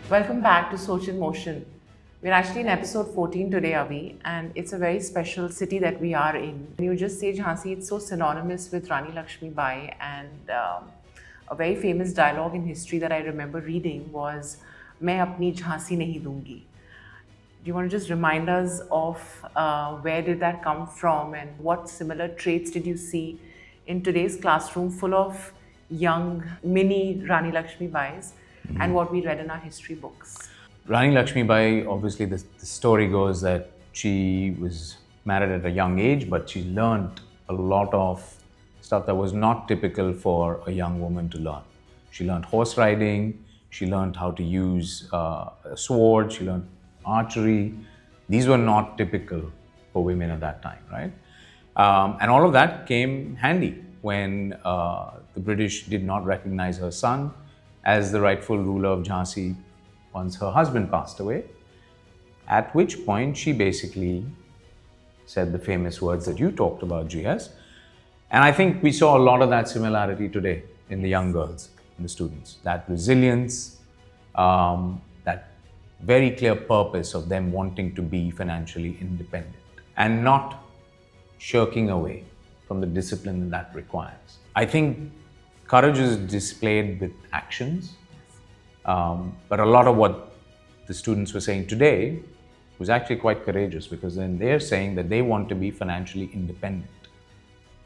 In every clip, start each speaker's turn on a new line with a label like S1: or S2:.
S1: Welcome back to Soch in Motion. We're actually in episode 14 today, Avi, and it's a very special city that we are in. You just say Jhansi, it's so synonymous with Rani Lakshmi Bai, and a very famous dialogue in history that I remember reading was, "Main apni Jhansi nahi dungi." Do you want to just remind us of where did that come from and what similar traits did you see in today's classroom full of young mini Rani Lakshmi Bais and what we read in our history books?
S2: Rani Lakshmi Bai, obviously the story goes that she was married at a young age, but she learned a lot of stuff that was not typical for a young woman to learn. She learned horse riding, she learned how to use a sword, she learned archery. These were not typical for women at that time, right? And all of that came handy when the British did not recognize her son as the rightful ruler of Jhansi once her husband passed away, at which point she basically said the famous words that you talked about, GS. And I think we saw a lot of that similarity today in the young girls, in the students. That resilience, that very clear purpose of them wanting to be financially independent and not shirking away from the discipline that requires. I think courage is displayed with actions, but a lot of what the students were saying today was actually quite courageous, because then they're saying that they want to be financially independent.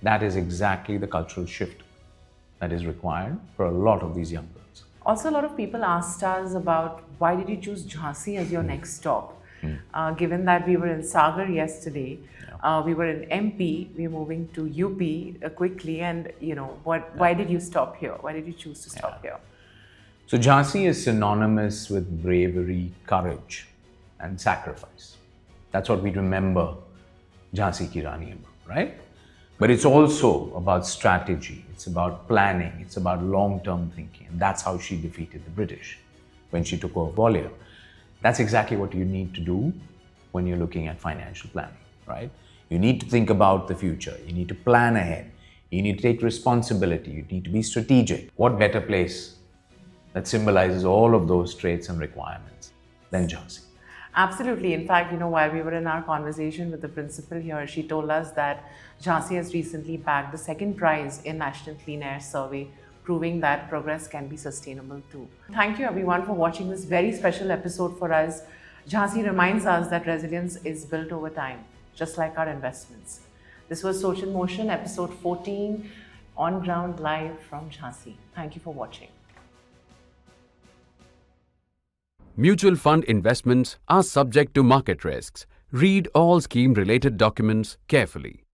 S2: That is exactly the cultural shift that is required for a lot of these young girls.
S1: Also, a lot of people asked us about why did you choose Jhansi as your next stop? Given that we were in Sagar yesterday, we were in MP, we're moving to UP quickly, and why did you stop here? Why did you choose to stop here?
S2: So Jhansi is synonymous with bravery, courage, and sacrifice. That's what we remember Jhansi Ki Rani about, right? But it's also about strategy, it's about planning, it's about long-term thinking. And that's how she defeated the British when she took over Gwalior. That's exactly what you need to do when you're looking at financial planning, right? You need to think about the future. You need to plan ahead. You need to take responsibility. You need to be strategic. What better place that symbolizes all of those traits and requirements than Jhansi?
S1: Absolutely. In fact, while we were in our conversation with the principal here, she told us that Jhansi has recently bagged the second prize in National Clean Air Survey, proving that progress can be sustainable too. Thank you everyone for watching this very special episode for us. Jhansi reminds us that resilience is built over time, just like our investments. This was Soch in Motion, episode 14, on ground live from Jhansi. Thank you for watching.
S3: Mutual fund investments are subject to market risks. Read all scheme-related documents carefully.